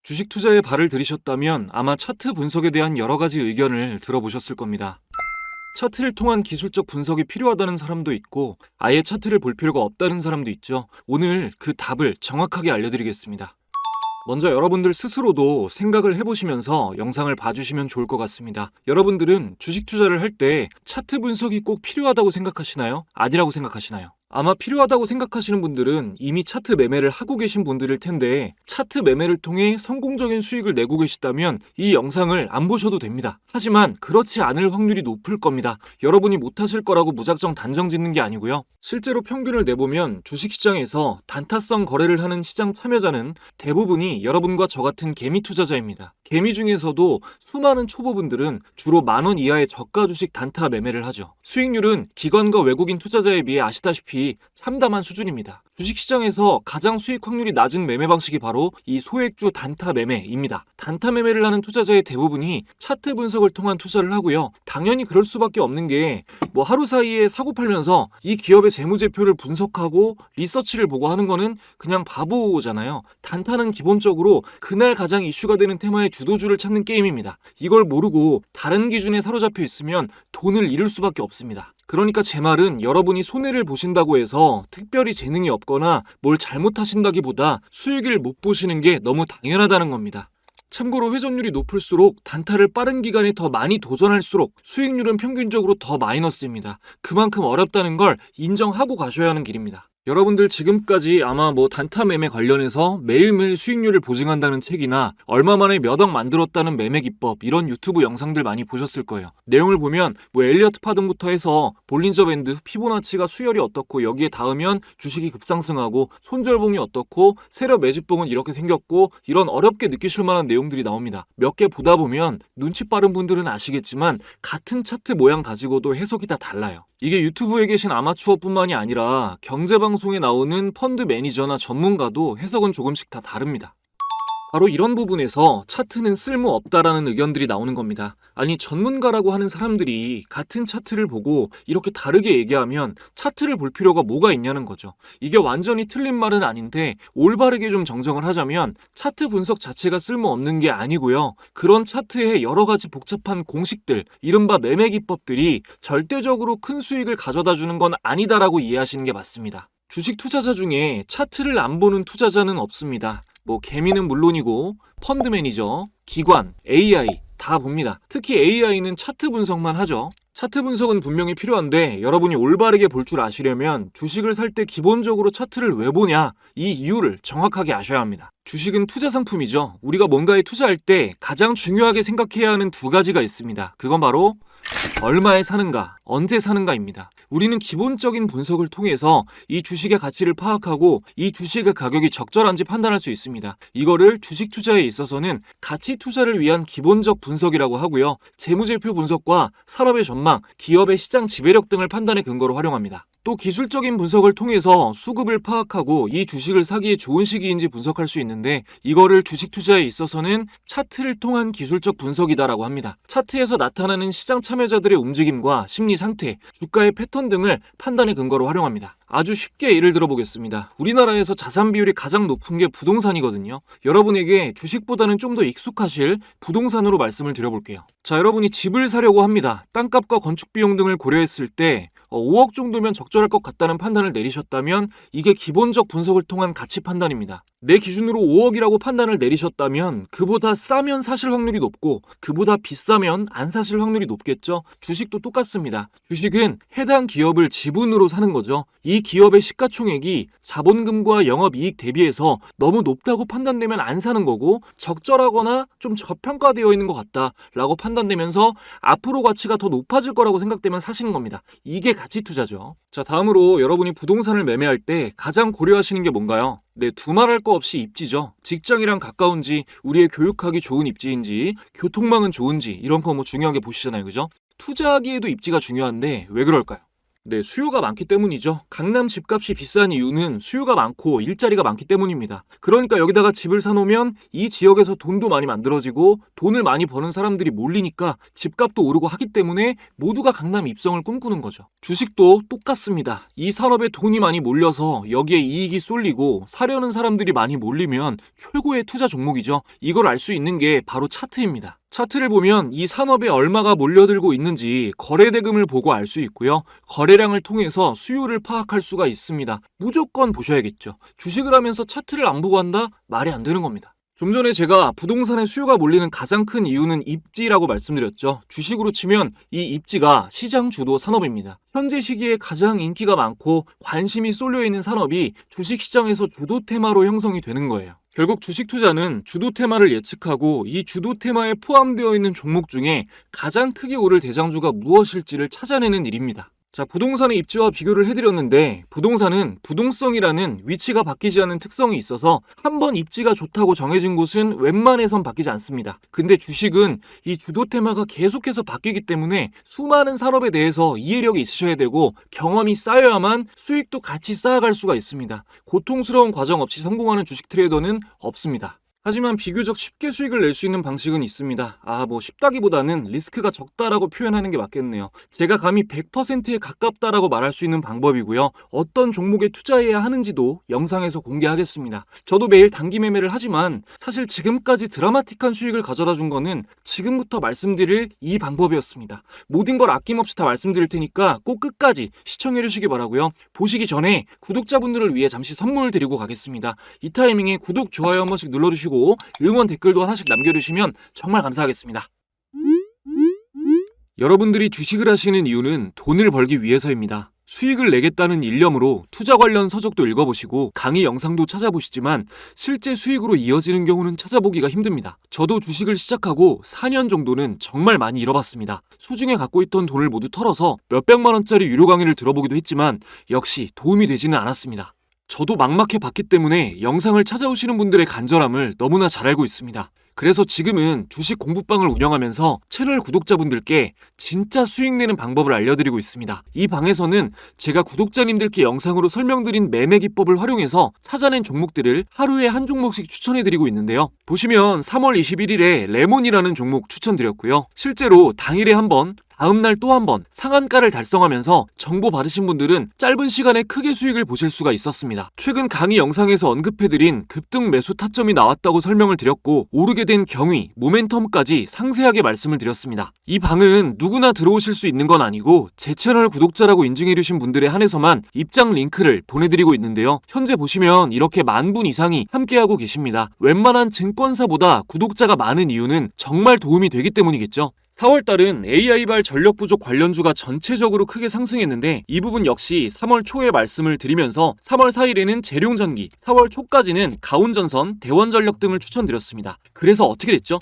주식 투자에 발을 들이셨다면 아마 차트 분석에 대한 여러 가지 의견을 들어보셨을 겁니다. 차트를 통한 기술적 분석이 필요하다는 사람도 있고 아예 차트를 볼 필요가 없다는 사람도 있죠. 오늘 그 답을 정확하게 알려드리겠습니다. 먼저 여러분들 스스로도 생각을 해보시면서 영상을 봐주시면 좋을 것 같습니다. 여러분들은 주식 투자를 할 때 차트 분석이 꼭 필요하다고 생각하시나요? 아니라고 생각하시나요? 아마 필요하다고 생각하시는 분들은 이미 차트 매매를 하고 계신 분들일 텐데 차트 매매를 통해 성공적인 수익을 내고 계시다면 이 영상을 안 보셔도 됩니다. 하지만 그렇지 않을 확률이 높을 겁니다. 여러분이 못하실 거라고 무작정 단정 짓는 게 아니고요. 실제로 평균을 내보면 주식시장에서 단타성 거래를 하는 시장 참여자는 대부분이 여러분과 저 같은 개미 투자자입니다. 개미 중에서도 수많은 초보분들은 주로 10,000원 이하의 저가 주식 단타 매매를 하죠. 수익률은 기관과 외국인 투자자에 비해 아시다시피 참담한 수준입니다. 주식시장에서 가장 수익 확률이 낮은 매매 방식이 바로 이 소액주 단타 매매입니다. 단타 매매를 하는 투자자의 대부분이 차트 분석을 통한 투자를 하고요. 당연히 그럴 수밖에 없는 게 하루 사이에 사고 팔면서 이 기업의 재무제표를 분석하고 리서치를 보고 하는 거는 그냥 바보잖아요. 단타는 기본적으로 그날 가장 이슈가 되는 테마의 주도주를 찾는 게임입니다. 이걸 모르고 다른 기준에 사로잡혀 있으면 돈을 잃을 수밖에 없습니다. 그러니까 제 말은 여러분이 손해를 보신다고 해서 특별히 재능이 없거나 뭘 잘못하신다기보다 수익을 못 보시는 게 너무 당연하다는 겁니다. 참고로 회전율이 높을수록 단타를 빠른 기간에 더 많이 도전할수록 수익률은 평균적으로 더 마이너스입니다. 그만큼 어렵다는 걸 인정하고 가셔야 하는 길입니다. 여러분들 지금까지 아마 단타 매매 관련해서 매일매일 수익률을 보증한다는 책이나 얼마 만에 몇 억 만들었다는 매매 기법 이런 유튜브 영상들 많이 보셨을 거예요. 내용을 보면 엘리어트 파동부터 해서 볼린저 밴드, 피보나치가 수열이 어떻고 여기에 닿으면 주식이 급상승하고 손절봉이 어떻고 세력 매집봉은 이렇게 생겼고 이런 어렵게 느끼실 만한 내용들이 나옵니다. 몇 개 보다 보면 눈치 빠른 분들은 아시겠지만 같은 차트 모양 가지고도 해석이 다 달라요. 이게 유튜브에 계신 아마추어뿐만이 아니라 경제방송에 나오는 펀드 매니저나 전문가도 해석은 조금씩 다 다릅니다. 바로 이런 부분에서 차트는 쓸모없다라는 의견들이 나오는 겁니다. 아니 전문가라고 하는 사람들이 같은 차트를 보고 이렇게 다르게 얘기하면 차트를 볼 필요가 뭐가 있냐는 거죠. 이게 완전히 틀린 말은 아닌데 올바르게 좀 정정을 하자면 차트 분석 자체가 쓸모없는 게 아니고요. 그런 차트에 여러 가지 복잡한 공식들, 이른바 매매 기법들이 절대적으로 큰 수익을 가져다 주는 건 아니다라고 이해하시는 게 맞습니다. 주식 투자자 중에 차트를 안 보는 투자자는 없습니다. 개미는 물론이고 펀드 매니저, 기관, AI 다 봅니다. 특히 AI는 차트 분석만 하죠. 차트 분석은 분명히 필요한데 여러분이 올바르게 볼 줄 아시려면 주식을 살 때 기본적으로 차트를 왜 보냐 이 이유를 정확하게 아셔야 합니다. 주식은 투자 상품이죠. 우리가 뭔가에 투자할 때 가장 중요하게 생각해야 하는 두 가지가 있습니다. 그건 바로 얼마에 사는가, 언제 사는가입니다. 우리는 기본적인 분석을 통해서 이 주식의 가치를 파악하고 이 주식의 가격이 적절한지 판단할 수 있습니다. 이거를 주식 투자에 있어서는 가치 투자를 위한 기본적 분석이라고 하고요. 재무제표 분석과 산업의 전망, 기업의 시장 지배력 등을 판단의 근거로 활용합니다. 또 기술적인 분석을 통해서 수급을 파악하고 이 주식을 사기에 좋은 시기인지 분석할 수 있는데 이거를 주식 투자에 있어서는 차트를 통한 기술적 분석이다라고 합니다. 차트에서 나타나는 시장 참여자들의 움직임과 심리 상태, 주가의 패턴 등을 판단의 근거로 활용합니다. 아주 쉽게 예를 들어보겠습니다. 우리나라에서 자산 비율이 가장 높은 게 부동산이거든요. 여러분에게 주식보다는 좀 더 익숙하실 부동산으로 말씀을 드려볼게요. 자, 여러분이 집을 사려고 합니다. 땅값과 건축 비용 등을 고려했을 때 5억 정도면 적절할 것 같다는 판단을 내리셨다면 이게 기본적 분석을 통한 가치 판단입니다. 내 기준으로 5억이라고 판단을 내리셨다면 그보다 싸면 사실 확률이 높고 그보다 비싸면 안 사실 확률이 높겠죠. 주식도 똑같습니다. 주식은 해당 기업을 지분으로 사는 거죠. 이 기업의 시가총액이 자본금과 영업이익 대비해서 너무 높다고 판단되면 안 사는 거고 적절하거나 좀 저평가되어 있는 것 같다라고 판단되면서 앞으로 가치가 더 높아질 거라고 생각되면 사시는 겁니다. 이게 가치 투자죠. 자, 다음으로 여러분이 부동산을 매매할 때 가장 고려하시는 게 뭔가요? 네, 두말할 거 없이 입지죠. 직장이랑 가까운지, 우리의 교육하기 좋은 입지인지, 교통망은 좋은지 이런 거 중요하게 보시잖아요, 그죠? 투자하기에도 입지가 중요한데 왜 그럴까요? 네, 수요가 많기 때문이죠. 강남 집값이 비싼 이유는 수요가 많고 일자리가 많기 때문입니다. 그러니까 여기다가 집을 사놓으면 이 지역에서 돈도 많이 만들어지고 돈을 많이 버는 사람들이 몰리니까 집값도 오르고 하기 때문에 모두가 강남 입성을 꿈꾸는 거죠. 주식도 똑같습니다. 이 산업에 돈이 많이 몰려서 여기에 이익이 쏠리고 사려는 사람들이 많이 몰리면 최고의 투자 종목이죠. 이걸 알 수 있는 게 바로 차트입니다. 차트를 보면 이 산업에 얼마가 몰려들고 있는지 거래 대금을 보고 알 수 있고요. 거래량을 통해서 수요를 파악할 수가 있습니다. 무조건 보셔야겠죠. 주식을 하면서 차트를 안 보고 한다? 말이 안 되는 겁니다. 좀 전에 제가 부동산의 수요가 몰리는 가장 큰 이유는 입지라고 말씀드렸죠. 주식으로 치면 이 입지가 시장 주도 산업입니다. 현재 시기에 가장 인기가 많고 관심이 쏠려 있는 산업이 주식시장에서 주도 테마로 형성이 되는 거예요. 결국 주식 투자는 주도 테마를 예측하고 이 주도 테마에 포함되어 있는 종목 중에 가장 크게 오를 대장주가 무엇일지를 찾아내는 일입니다. 자, 부동산의 입지와 비교를 해드렸는데 부동산은 부동성이라는 위치가 바뀌지 않는 특성이 있어서 한번 입지가 좋다고 정해진 곳은 웬만해선 바뀌지 않습니다. 근데 주식은 이 주도 테마가 계속해서 바뀌기 때문에 수많은 산업에 대해서 이해력이 있으셔야 되고 경험이 쌓여야만 수익도 같이 쌓아갈 수가 있습니다. 고통스러운 과정 없이 성공하는 주식 트레이더는 없습니다. 하지만 비교적 쉽게 수익을 낼 수 있는 방식은 있습니다. 쉽다기보다는 리스크가 적다라고 표현하는 게 맞겠네요. 제가 감히 100%에 가깝다라고 말할 수 있는 방법이고요. 어떤 종목에 투자해야 하는지도 영상에서 공개하겠습니다. 저도 매일 단기 매매를 하지만 사실 지금까지 드라마틱한 수익을 가져다 준 거는 지금부터 말씀드릴 이 방법이었습니다. 모든 걸 아낌없이 다 말씀드릴 테니까 꼭 끝까지 시청해 주시기 바라고요. 보시기 전에 구독자분들을 위해 잠시 선물 드리고 가겠습니다. 이 타이밍에 구독, 좋아요 한 번씩 눌러주시고 응원 댓글도 하나씩 남겨주시면 정말 감사하겠습니다. 여러분들이 주식을 하시는 이유는 돈을 벌기 위해서입니다. 수익을 내겠다는 일념으로 투자 관련 서적도 읽어보시고 강의 영상도 찾아보시지만 실제 수익으로 이어지는 경우는 찾아보기가 힘듭니다. 저도 주식을 시작하고 4년 정도는 정말 많이 잃어봤습니다. 수중에 갖고 있던 돈을 모두 털어서 몇백만 원짜리 유료 강의를 들어보기도 했지만 역시 도움이 되지는 않았습니다. 저도 막막해 봤기 때문에 영상을 찾아오시는 분들의 간절함을 너무나 잘 알고 있습니다. 그래서 지금은 주식 공부방을 운영하면서 채널 구독자분들께 진짜 수익 내는 방법을 알려드리고 있습니다. 이 방에서는 제가 구독자님들께 영상으로 설명드린 매매 기법을 활용해서 찾아낸 종목들을 하루에 한 종목씩 추천해드리고 있는데요. 보시면 3월 21일에 레몬이라는 종목 추천드렸고요. 실제로 당일에 한 번, 다음날 또 한 번 상한가를 달성하면서 정보 받으신 분들은 짧은 시간에 크게 수익을 보실 수가 있었습니다. 최근 강의 영상에서 언급해드린 급등 매수 타점이 나왔다고 설명을 드렸고 오르게 된 경위, 모멘텀까지 상세하게 말씀을 드렸습니다. 이 방은 누구나 들어오실 수 있는 건 아니고 제 채널 구독자라고 인증해주신 분들에 한해서만 입장 링크를 보내드리고 있는데요. 현재 보시면 이렇게 10,000분 이상이 함께하고 계십니다. 웬만한 증권사보다 구독자가 많은 이유는 정말 도움이 되기 때문이겠죠. 4월달은 AI발 전력 부족 관련주가 전체적으로 크게 상승했는데 이 부분 역시 3월 초에 말씀을 드리면서 3월 4일에는 재룡전기, 4월 초까지는 가온전선, 대원전력 등을 추천드렸습니다. 그래서 어떻게 됐죠?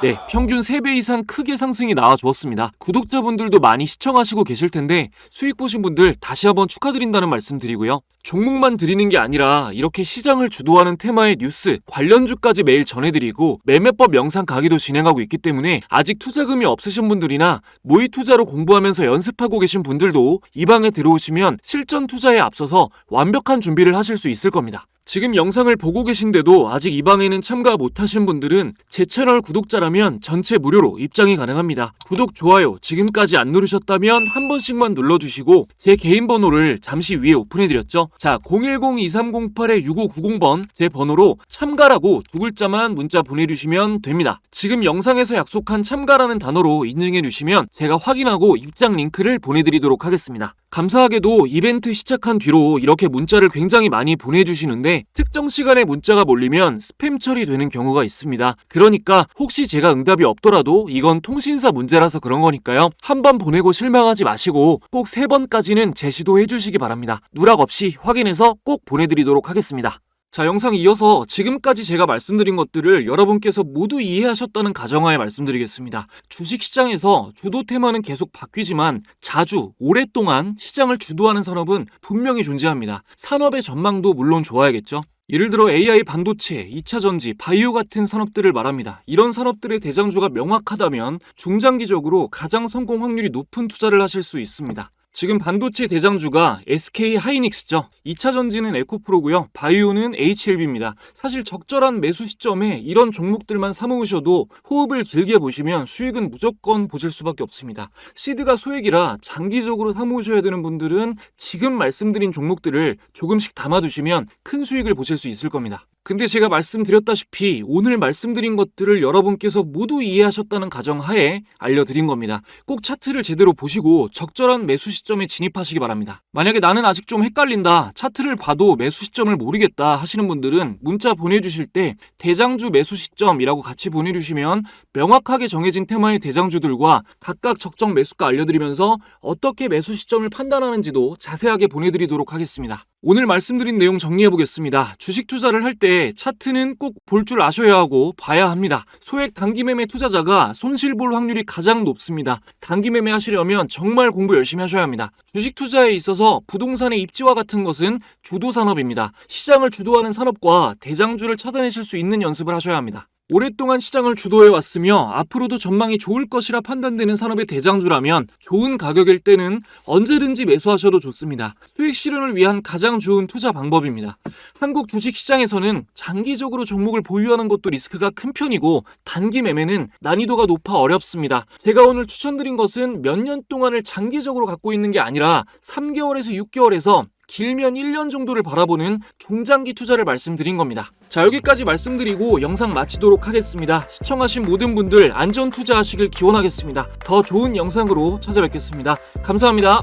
네, 평균 3배 이상 크게 상승이 나와주었습니다. 구독자분들도 많이 시청하시고 계실 텐데 수익 보신 분들 다시 한번 축하드린다는 말씀 드리고요. 종목만 드리는 게 아니라 이렇게 시장을 주도하는 테마의 뉴스, 관련주까지 매일 전해드리고 매매법 영상 강의도 진행하고 있기 때문에 아직 투자금이 없으신 분들이나 모의 투자로 공부하면서 연습하고 계신 분들도 이 방에 들어오시면 실전 투자에 앞서서 완벽한 준비를 하실 수 있을 겁니다. 지금 영상을 보고 계신데도 아직 이 방에는 참가 못하신 분들은 제 채널 구독자라면 전체 무료로 입장이 가능합니다. 구독, 좋아요 지금까지 안 누르셨다면 한 번씩만 눌러주시고 제 개인 번호를 잠시 위에 오픈해드렸죠. 자, 010-2308-6590번 제 번호로 참가라고 2글자만 문자 보내주시면 됩니다. 지금 영상에서 약속한 참가라는 단어로 인증해주시면 제가 확인하고 입장 링크를 보내드리도록 하겠습니다. 감사하게도 이벤트 시작한 뒤로 이렇게 문자를 굉장히 많이 보내주시는데 특정 시간에 문자가 몰리면 스팸 처리되는 경우가 있습니다. 그러니까 혹시 제가 응답이 없더라도 이건 통신사 문제라서 그런 거니까요. 한 번 보내고 실망하지 마시고 꼭 3번까지는 재시도해 주시기 바랍니다. 누락 없이 확인해서 꼭 보내드리도록 하겠습니다. 자, 영상 이어서 지금까지 제가 말씀드린 것들을 여러분께서 모두 이해하셨다는 가정하에 말씀드리겠습니다. 주식시장에서 주도 테마는 계속 바뀌지만 자주 오랫동안 시장을 주도하는 산업은 분명히 존재합니다. 산업의 전망도 물론 좋아야겠죠. 예를 들어 AI 반도체, 2차전지, 바이오 같은 산업들을 말합니다. 이런 산업들의 대장주가 명확하다면 중장기적으로 가장 성공 확률이 높은 투자를 하실 수 있습니다. 지금 반도체 대장주가 SK 하이닉스죠. 2차 전지는 에코프로고요. 바이오는 HLB입니다. 사실 적절한 매수 시점에 이런 종목들만 사모으셔도 호흡을 길게 보시면 수익은 무조건 보실 수밖에 없습니다. 시드가 소액이라 장기적으로 사모으셔야 되는 분들은 지금 말씀드린 종목들을 조금씩 담아두시면 큰 수익을 보실 수 있을 겁니다. 근데 제가 말씀드렸다시피 오늘 말씀드린 것들을 여러분께서 모두 이해하셨다는 가정하에 알려드린 겁니다. 꼭 차트를 제대로 보시고 적절한 매수 시점에 진입하시기 바랍니다. 만약에 나는 아직 좀 헷갈린다, 차트를 봐도 매수 시점을 모르겠다 하시는 분들은 문자 보내주실 때 대장주 매수 시점이라고 같이 보내주시면 명확하게 정해진 테마의 대장주들과 각각 적정 매수가 알려드리면서 어떻게 매수 시점을 판단하는지도 자세하게 보내드리도록 하겠습니다. 오늘 말씀드린 내용 정리해보겠습니다. 주식 투자를 할 때 차트는 꼭 볼 줄 아셔야 하고 봐야 합니다. 소액 단기 매매 투자자가 손실 볼 확률이 가장 높습니다. 단기 매매 하시려면 정말 공부 열심히 하셔야 합니다. 주식 투자에 있어서 부동산의 입지와 같은 것은 주도 산업입니다. 시장을 주도하는 산업과 대장주를 찾아내실 수 있는 연습을 하셔야 합니다. 오랫동안 시장을 주도해 왔으며 앞으로도 전망이 좋을 것이라 판단되는 산업의 대장주라면 좋은 가격일 때는 언제든지 매수하셔도 좋습니다. 수익 실현을 위한 가장 좋은 투자 방법입니다. 한국 주식 시장에서는 장기적으로 종목을 보유하는 것도 리스크가 큰 편이고 단기 매매는 난이도가 높아 어렵습니다. 제가 오늘 추천드린 것은 몇 년 동안을 장기적으로 갖고 있는 게 아니라 3개월에서 6개월에서 길면 1년 정도를 바라보는 중장기 투자를 말씀드린 겁니다. 자, 여기까지 말씀드리고 영상 마치도록 하겠습니다. 시청하신 모든 분들 안전 투자하시길 기원하겠습니다. 더 좋은 영상으로 찾아뵙겠습니다. 감사합니다.